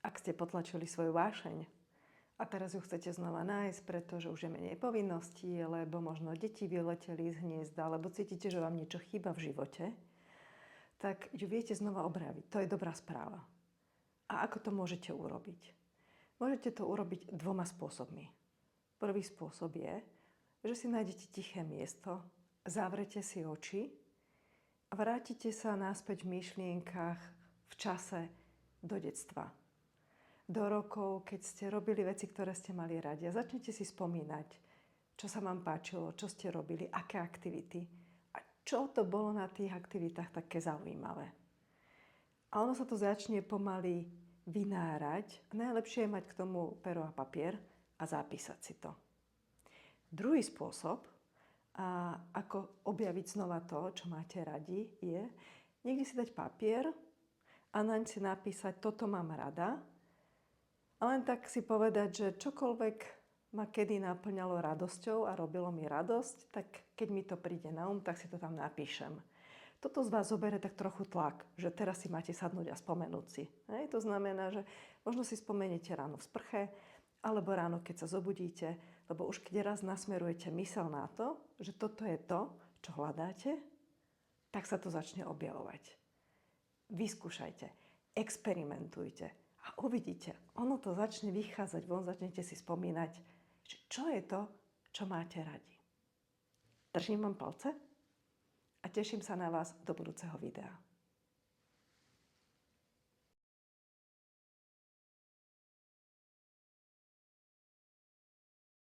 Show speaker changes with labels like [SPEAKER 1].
[SPEAKER 1] Ak ste potlačili svoju vášeň a teraz ju chcete znova nájsť, pretože už je menej povinností, lebo možno deti vyleteli z hniezda, alebo cítite, že vám niečo chýba v živote, tak ju viete znova objaviť. To je dobrá správa. A ako to môžete urobiť? Môžete to urobiť dvoma spôsobmi. Prvý spôsob je, že si nájdete tiché miesto, zavrete si oči a vrátite sa naspäť v myšlienkach v čase do detstva. Do rokov, keď ste robili veci, ktoré ste mali radi. A začnete si spomínať, čo sa vám páčilo, čo ste robili, aké aktivity. A čo to bolo na tých aktivitách také zaujímavé. A ono sa to začne pomaly vynárať. Najlepšie je mať k tomu pero a papier a zapísať si to. Druhý spôsob, ako objaviť znova to, čo máte radi, je niekde si dať papier a naň si napísať, toto mám rada. A len tak si povedať, že čokoľvek ma kedy naplňalo radosťou a robilo mi radosť, tak keď mi to príde na tak si to tam napíšem. Toto z vás zoberie tak trochu tlak, že teraz si máte sadnúť a spomenúť si. Hej? To znamená, že možno si spomeniete ráno v sprche, alebo ráno, keď sa zobudíte, lebo už keď raz nasmerujete myseľ na to, že toto je to, čo hľadáte, tak sa to začne objavovať. Vyskúšajte, experimentujte. A uvidíte, ono to začne vychádzať von, začnete si spomínať, že čo je to, čo máte radi. Držím vám palce a teším sa na vás do budúceho videa.